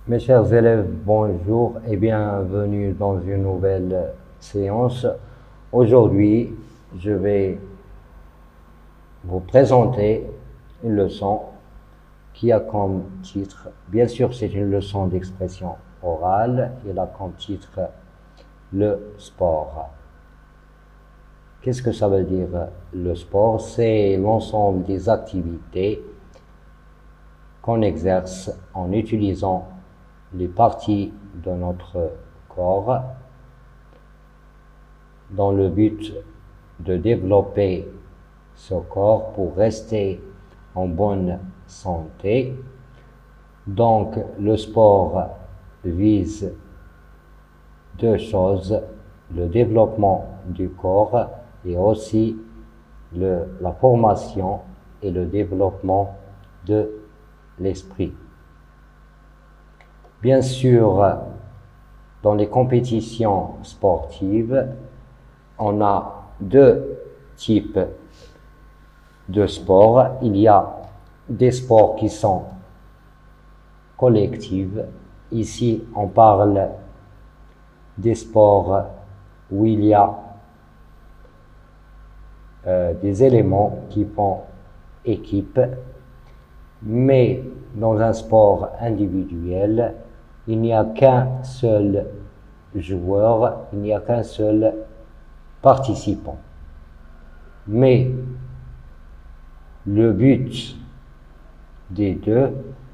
Mes chers élèves, bonjour et bienvenue dans une nouvelle séance. Aujourd'hui, je vais vous présenter une leçon qui a comme titre, bien sûr c'est une leçon d'expression orale, il a comme titre le sport. Qu'est-ce que ça veut dire le sport? C'est l'ensemble des activités qu'on exerce en utilisant les parties de notre corps dans le but de développer ce corps pour rester en bonne santé. Donc le sport vise deux choses, le développement du corps et aussi la formation et le développement de l'esprit. Bien sûr, dans les compétitions sportives, on a deux types de sports. Il y a des sports qui sont collectifs. Ici, on parle des sports où il y a des éléments qui font équipe, mais dans un sport individuel, il n'y a qu'un seul joueur, il n'y a qu'un seul participant. Mais le but des deux,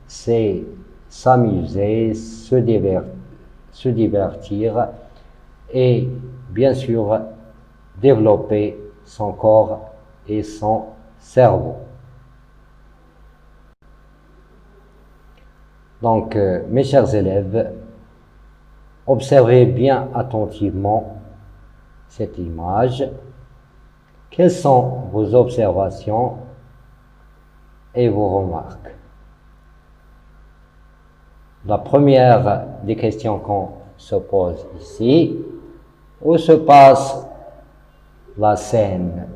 c'est s'amuser, se divertir et bien sûr développer son corps et son cerveau. Donc, mes chers élèves, observez bien attentivement cette image. Quelles sont vos observations et vos remarques? La première des questions qu'on se pose ici, où se passe la scène?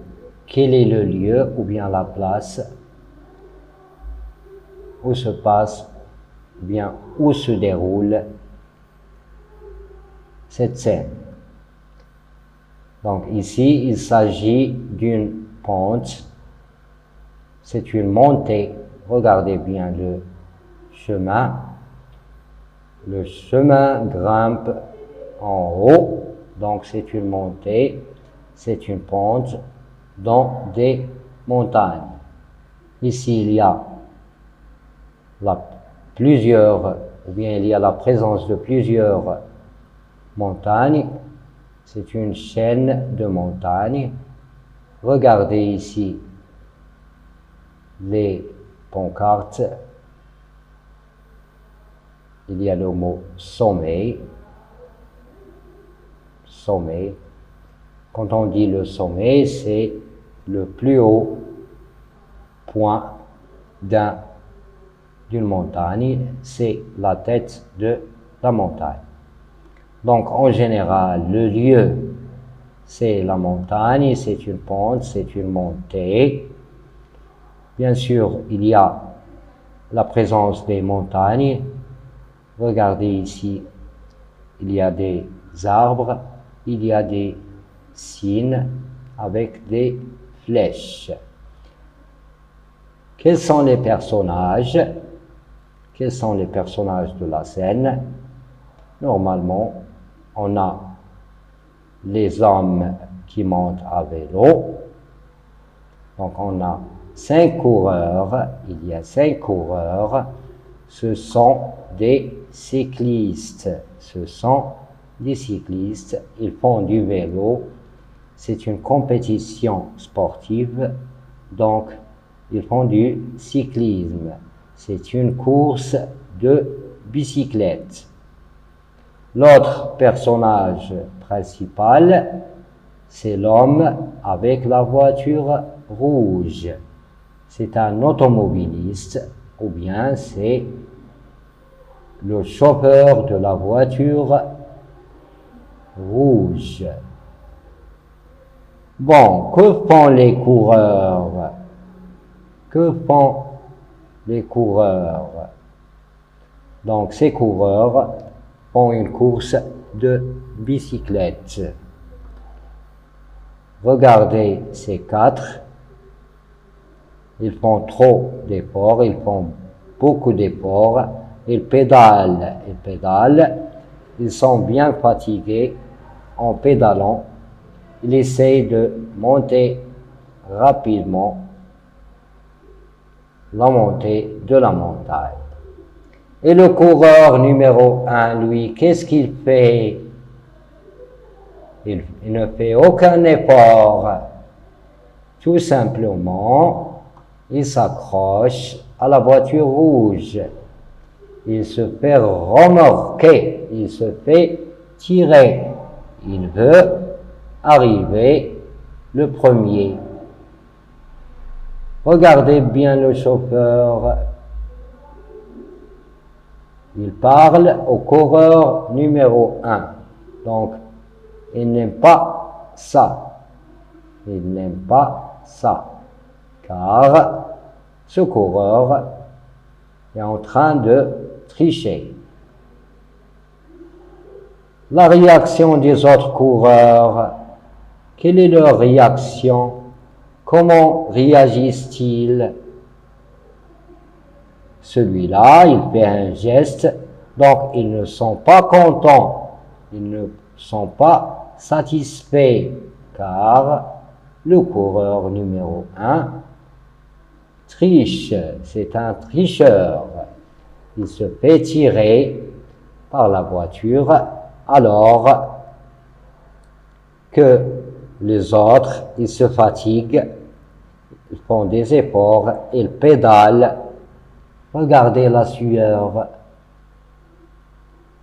Quel est le lieu ou bien la place où se passe bien où se déroule cette scène? Donc ici, il s'agit d'une pente, c'est une montée. Regardez bien le chemin. Le chemin grimpe en haut, donc c'est une montée, c'est une pente dans des montagnes. Ici, il y a il y a la présence de plusieurs montagnes. C'est une chaîne de montagnes. Regardez ici les pancartes. Il y a le mot sommet. Sommet. Quand on dit le sommet, c'est le plus haut point d'une montagne, c'est la tête de la montagne. Donc en général, le lieu, c'est la montagne, c'est une pente, c'est une montée. Bien sûr, il y a la présence des montagnes. Regardez ici, il y a des arbres, il y a des signes avec des flèches. Quels sont les personnages? Quels sont les personnages de la scène? Normalement, on a les hommes qui montent à vélo. Donc on a 5 coureurs. Il y a 5 coureurs. Ce sont des cyclistes. Ce sont des cyclistes. Ils font du vélo. C'est une compétition sportive. Donc, ils font du cyclisme. C'est une course de bicyclette. L'autre personnage principal, c'est l'homme avec la voiture rouge. C'est un automobiliste ou bien c'est le chauffeur de la voiture rouge. Bon, que font les coureurs? Que font les coureurs? Donc ces coureurs font une course de bicyclette. Regardez ces quatre. Ils font trop d'efforts, ils font beaucoup d'efforts. Ils pédalent, ils sont bien fatigués en pédalant. Ils essayent de monter rapidement la montée de la montagne. Et le coureur numéro 1, lui, qu'est-ce qu'il fait? Il ne fait aucun effort. Tout simplement, il s'accroche à la voiture rouge. Il se fait remorquer, il se fait tirer. Il veut arriver le premier. Regardez bien le chauffeur. Il parle au coureur numéro 1. Donc, il n'aime pas ça. Il n'aime pas ça. Car ce coureur est en train de tricher. La réaction des autres coureurs, quelle est leur réaction? Comment réagissent-ils? Celui-là, il fait un geste, donc ils ne sont pas contents, ils ne sont pas satisfaits, car le coureur numéro 1 triche, c'est un tricheur. Il se fait tirer par la voiture alors que les autres, ils se fatiguent, ils font des efforts, ils pédalent. Regardez la sueur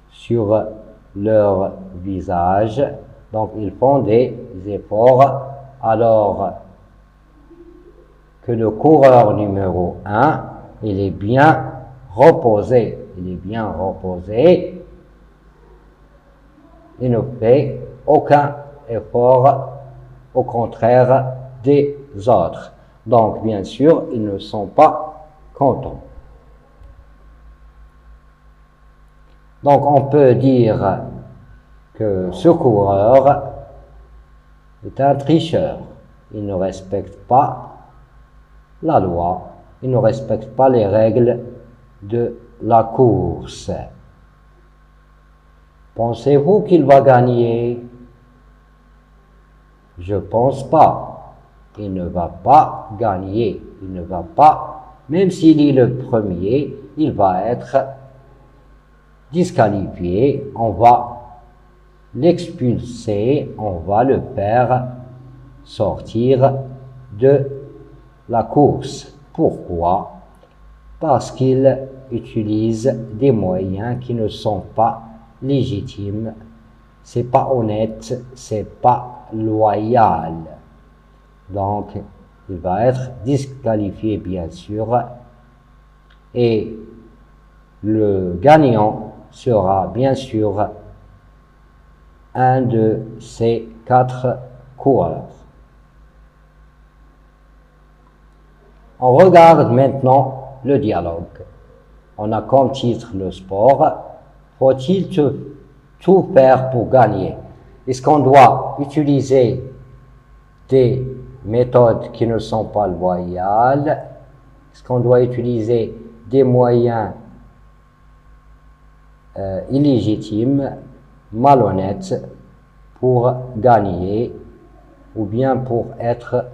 sur leur visage. Donc, ils font des efforts alors que le coureur numéro 1, il est bien reposé. Il est bien reposé. Il ne fait aucun effort, au contraire des autres. Donc, bien sûr, ils ne sont pas contents. Donc, on peut dire que ce coureur est un tricheur. Il ne respecte pas la loi, il ne respecte pas les règles de la course. Pensez-vous qu'il va gagner? Je pense pas. Il ne va pas gagner. Il ne va pas, même s'il est le premier, il va être disqualifié. On va l'expulser, on va le faire sortir de la course. Pourquoi? Parce qu'il utilise des moyens qui ne sont pas légitimes, c'est pas honnête, c'est pas loyal. Donc, il va être disqualifié, bien sûr, et le gagnant sera, bien sûr, un de ces 4 coureurs. On regarde maintenant le dialogue. On a comme titre le sport. Faut-il tout faire pour gagner? Est-ce qu'on doit utiliser des méthodes qui ne sont pas loyales? Est-ce qu'on doit utiliser des moyens illégitimes, malhonnêtes pour gagner ou bien pour être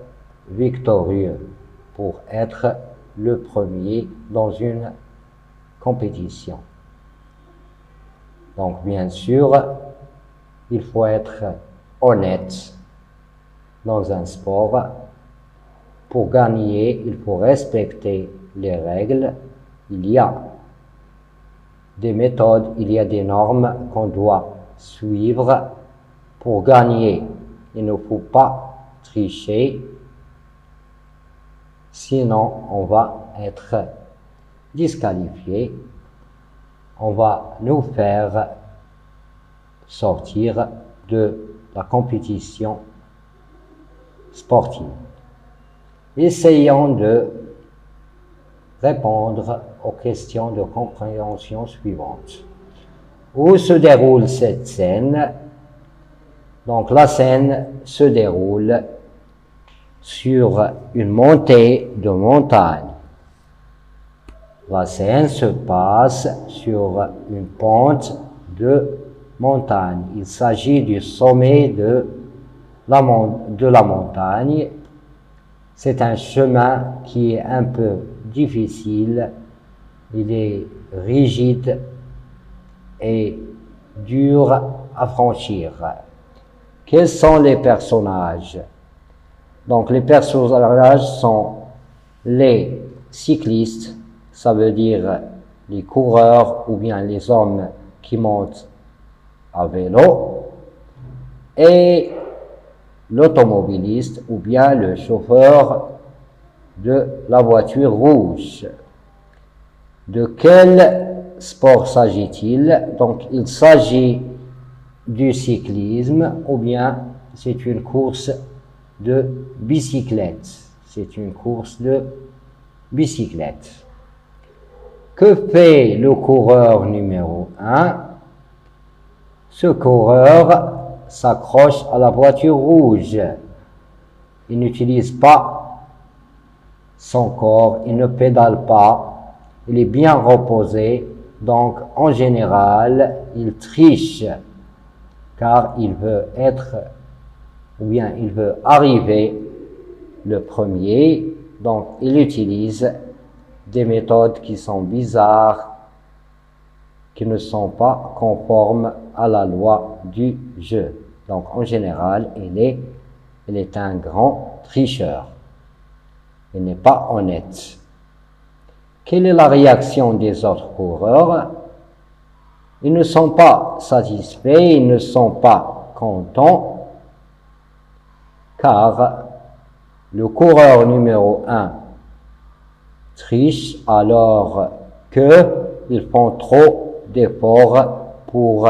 victorieux, pour être le premier dans une compétition? Donc, bien sûr, il faut être honnête dans un sport. Pour gagner, il faut respecter les règles. Il y a des méthodes, il y a des normes qu'on doit suivre pour gagner. Il ne faut pas tricher, sinon on va être disqualifié. On va nous faire sortir de la compétition sportive. Essayons de répondre aux questions de compréhension suivantes. Où se déroule cette scène? Donc la scène se déroule sur une montée de montagne. La scène se passe sur une pente de montagne. Il s'agit du sommet de la montagne. C'est un chemin qui est un peu difficile. Il est rigide et dur à franchir. Quels sont les personnages? Donc les personnages sont les cyclistes, ça veut dire les coureurs ou bien les hommes qui montent à vélo, et l'automobiliste ou bien le chauffeur de la voiture rouge. De quel sport s'agit-il? Donc il s'agit du cyclisme ou bien c'est une course de bicyclette. C'est une course de bicyclette. Que fait le coureur numéro 1? Ce coureur s'accroche à la voiture rouge. Il n'utilise pas son corps, il ne pédale pas, il est bien reposé, donc en général, il triche car il veut être, ou bien il veut arriver le premier, donc il utilise des méthodes qui sont bizarres, qui ne sont pas conformes à la loi du jeu. Donc en général, il est un grand tricheur. Il n'est pas honnête. Quelle est la réaction des autres coureurs? Ils ne sont pas satisfaits, ils ne sont pas contents, car le coureur numéro 1 triche alors qu'ils font trop d'efforts pour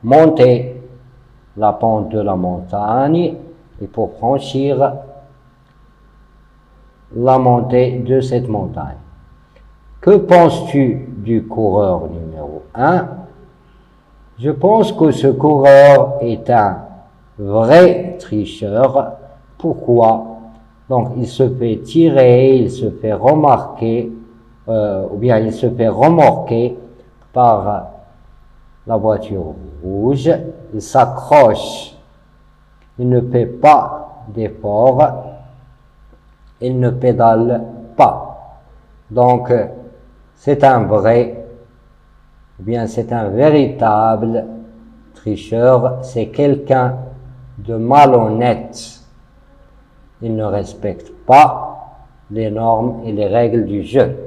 monter la pente de la montagne et pour franchir la montée de cette montagne. Que penses-tu du coureur numéro 1? Je pense que ce coureur est un vrai tricheur. Pourquoi? Donc il se fait tirer, il se fait remarquer, ou bien il se fait remorquer par la voiture rouge, il s'accroche, il ne fait pas d'effort, il ne pédale pas. Donc c'est un vrai, ou bien c'est un véritable tricheur, c'est quelqu'un de malhonnête. Il ne respecte pas les normes et les règles du jeu.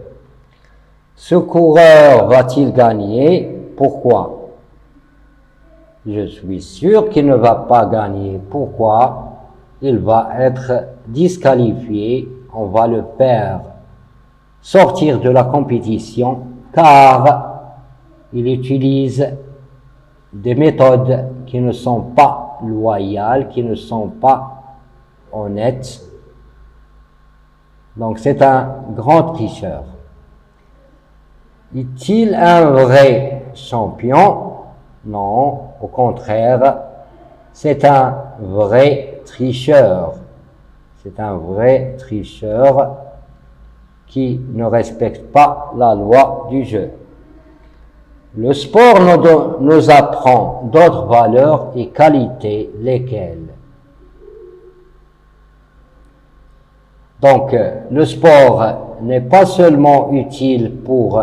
Ce coureur va-t-il gagner? Pourquoi? Je suis sûr qu'il ne va pas gagner. Pourquoi? Il va être disqualifié. On va le faire sortir de la compétition car il utilise des méthodes qui ne sont pas loyales, qui ne sont pas honnêtes. Donc c'est un grand tricheur. Est-il un vrai champion? Non, au contraire, c'est un vrai tricheur. C'est un vrai tricheur qui ne respecte pas la loi du jeu. Le sport nous apprend d'autres valeurs et qualités, lesquelles? Donc, le sport n'est pas seulement utile pour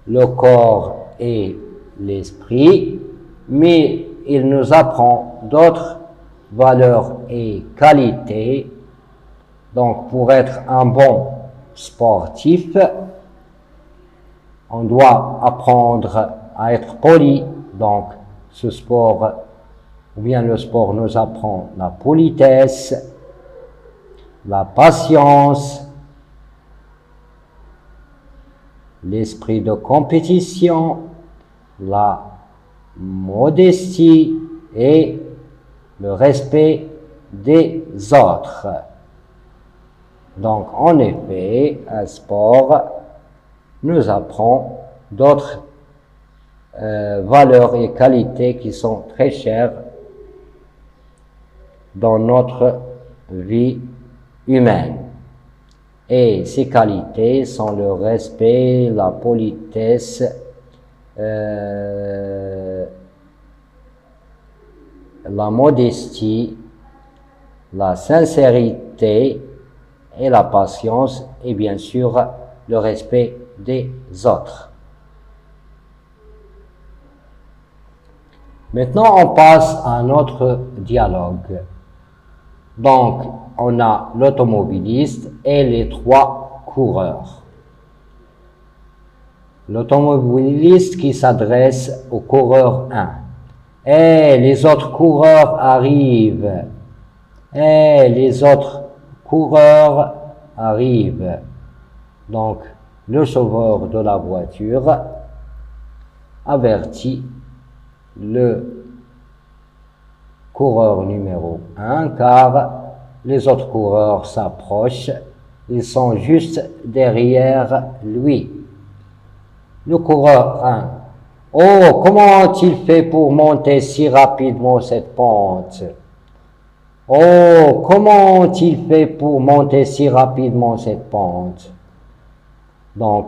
le corps et l'esprit, mais il nous apprend d'autres valeurs et qualités. Donc, pour être un bon sportif, on doit apprendre à être poli. Donc, ce sport, ou bien le sport nous apprend la politesse, la patience, l'esprit de compétition, la modestie et le respect des autres. Donc, en effet, un sport nous apprend d'autres valeurs et qualités qui sont très chères dans notre vie humaine. Et ces qualités sont le respect, la politesse, la modestie, la sincérité et la patience, et bien sûr le respect des autres. Maintenant, on passe à notre dialogue. Donc, on a l'automobiliste et les 3 coureurs. L'automobiliste qui s'adresse au coureur 1. « Eh, les autres coureurs arrivent. Eh, les autres coureurs arrivent. » Donc, le chauffeur de la voiture avertit le coureur numéro 1 car les autres coureurs s'approchent, ils sont juste derrière lui. Le coureur 1. « Oh, comment a-t-il fait pour monter si rapidement cette pente? Oh, comment a-t-il fait pour monter si rapidement cette pente? » Donc,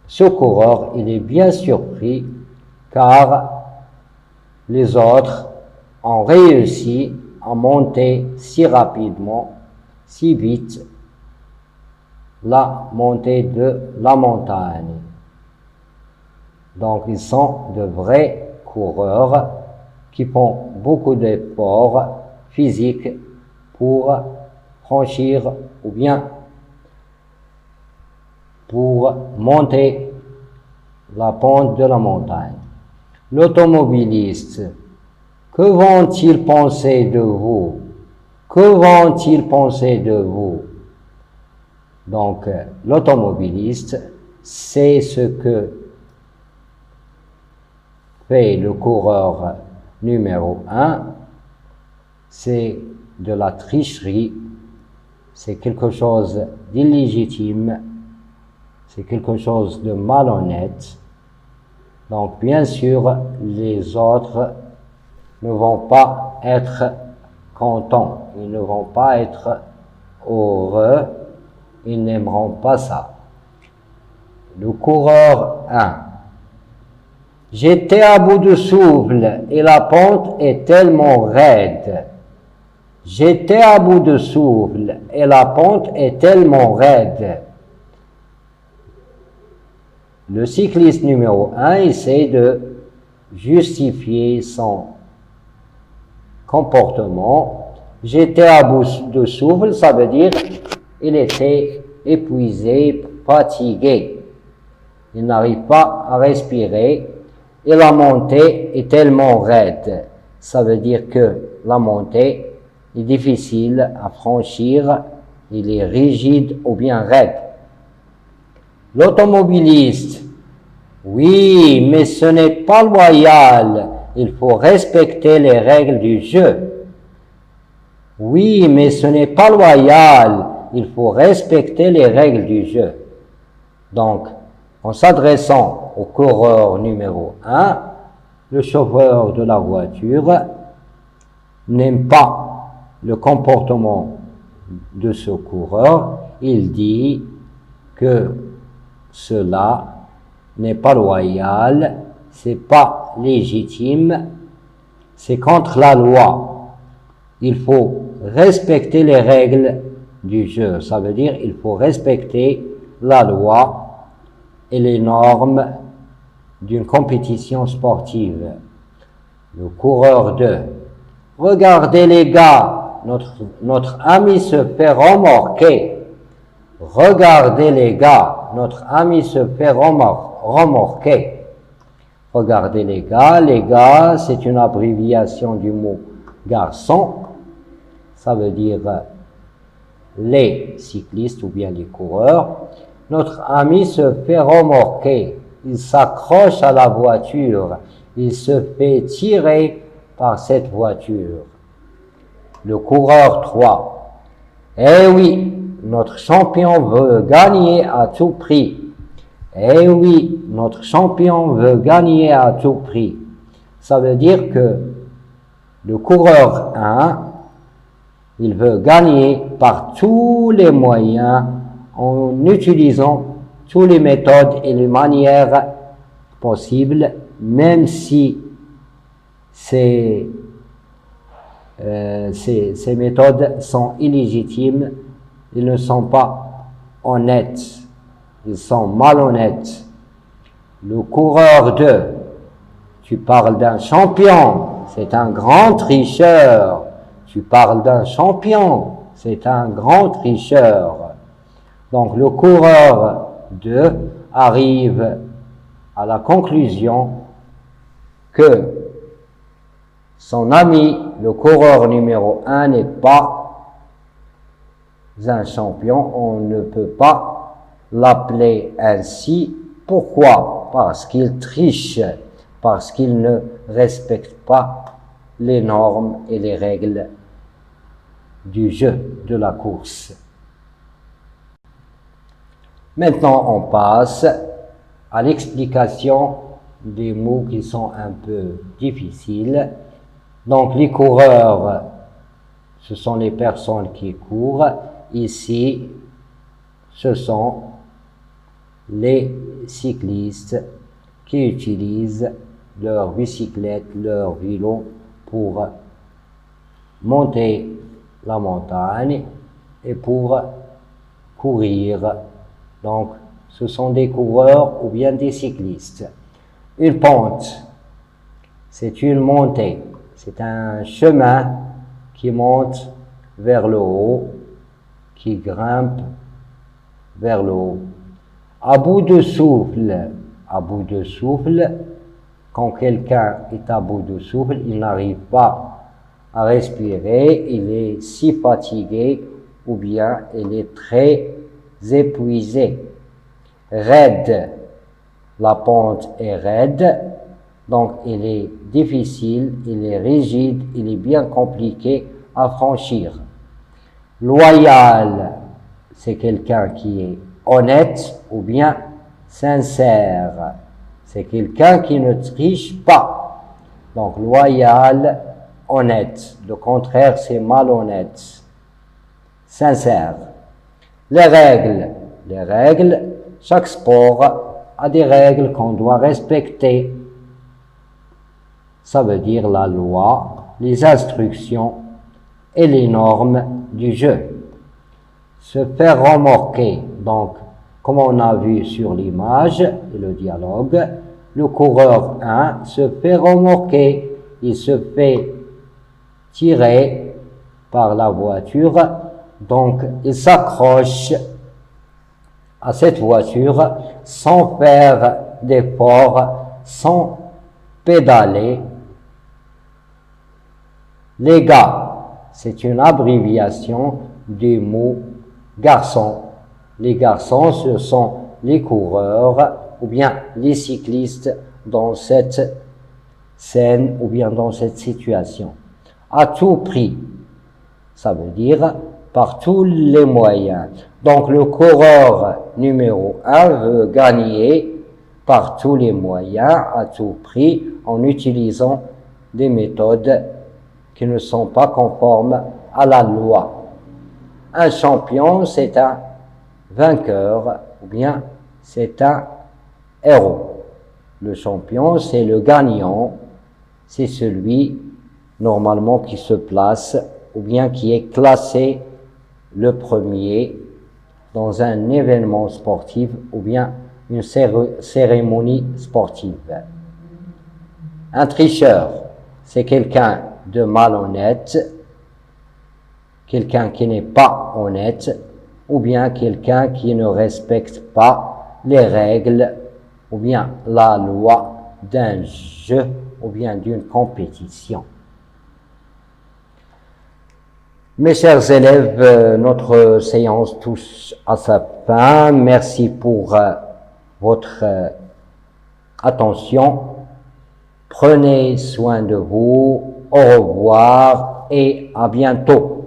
ce coureur, il est bien surpris car les autres ont réussi à monter si rapidement, si vite, la montée de la montagne. Donc, ils sont de vrais coureurs qui font beaucoup d'efforts physiques pour franchir ou bien pour monter la pente de la montagne. L'automobiliste, que vont-ils penser de vous? Que vont-ils penser de vous? Donc, l'automobiliste sait ce que fait le coureur numéro 1, c'est de la tricherie, c'est quelque chose d'illégitime, c'est quelque chose de malhonnête. Donc, bien sûr, les autres ne vont pas être contents, ils ne vont pas être heureux, ils n'aimeront pas ça. Le coureur 1. J'étais à bout de souffle et la pente est tellement raide. J'étais à bout de souffle et la pente est tellement raide. Le cycliste numéro 1 essaie de justifier son comportement. J'étais à bout de souffle, ça veut dire il était épuisé, fatigué. Il n'arrive pas à respirer et la montée est tellement raide. Ça veut dire que la montée est difficile à franchir, il est rigide ou bien raide. L'automobiliste, oui, mais ce n'est pas loyal, il faut respecter les règles du jeu. Oui, mais ce n'est pas loyal, il faut respecter les règles du jeu. Donc, en s'adressant au coureur numéro 1, le chauffeur de la voiture n'aime pas le comportement de ce coureur. Il dit que cela n'est pas loyal, c'est pas légitime, c'est contre la loi. Il faut respecter les règles du jeu. Ça veut dire il faut respecter la loi et les normes d'une compétition sportive. Le coureur 2. Regardez les gars, notre ami se fait remorquer. Regardez les gars, notre ami se fait remorquer. Regardez les gars, c'est une abréviation du mot garçon. Ça veut dire les cyclistes ou bien les coureurs. Notre ami se fait remorquer. Il s'accroche à la voiture. Il se fait tirer par cette voiture. Le coureur 3. Eh oui, notre champion veut gagner à tout prix. Eh oui, notre champion veut gagner à tout prix. Ça veut dire que le coureur 1, il veut gagner par tous les moyens en utilisant toutes les méthodes et les manières possibles, même si ces méthodes sont illégitimes, ils ne sont pas honnêtes, ils sont malhonnêtes. Le coureur 2, tu parles d'un champion, c'est un grand tricheur. Tu parles d'un champion, c'est un grand tricheur. Donc le coureur 2 arrive à la conclusion que son ami, le coureur numéro 1, n'est pas un champion. On ne peut pas l'appeler ainsi. Pourquoi? Parce qu'il triche, parce qu'il ne respecte pas les normes et les règles du jeu de la course. Maintenant, on passe à l'explication des mots qui sont un peu difficiles. Donc, les coureurs, ce sont les personnes qui courent. Ici, ce sont les cyclistes qui utilisent leur bicyclette, leur vélo pour monter la montagne et pour courir. Donc, ce sont des coureurs ou bien des cyclistes. Une pente, c'est une montée. C'est un chemin qui monte vers le haut, qui grimpe vers le haut. À bout de souffle, quand quelqu'un est à bout de souffle, il n'arrive pas à respirer, il est si fatigué ou bien il est très épuisé. Raide, la pente est raide, donc il est difficile, il est rigide, il est bien compliqué à franchir. Loyal, c'est quelqu'un qui est honnête ou bien sincère. C'est quelqu'un qui ne triche pas. Donc loyal, honnête. Le contraire, c'est malhonnête. Sincère. Les règles, chaque sport a des règles qu'on doit respecter. Ça veut dire la loi, les instructions et les normes du jeu. Se faire remorquer, donc comme on a vu sur l'image et le dialogue, le coureur 1 se fait remorquer, il se fait tirer par la voiture, donc il s'accroche à cette voiture sans faire d'effort, sans pédaler. Les gars, c'est une abréviation du mot garçon. Les garçons, ce sont les coureurs ou bien les cyclistes dans cette scène ou bien dans cette situation. À tout prix, ça veut dire par tous les moyens. Donc le coureur numéro 1 veut gagner par tous les moyens, à tout prix, en utilisant des méthodes qui ne sont pas conformes à la loi. Un champion, c'est un vainqueur ou bien c'est un héros. Le champion, c'est le gagnant, c'est celui normalement qui se place ou bien qui est classé le premier dans un événement sportif ou bien une cérémonie sportive. Un tricheur, c'est quelqu'un de malhonnête, quelqu'un qui n'est pas honnête, ou bien quelqu'un qui ne respecte pas les règles, ou bien la loi d'un jeu, ou bien d'une compétition. Mes chers élèves, notre séance touche à sa fin. Merci pour votre attention. Prenez soin de vous. Au revoir et à bientôt.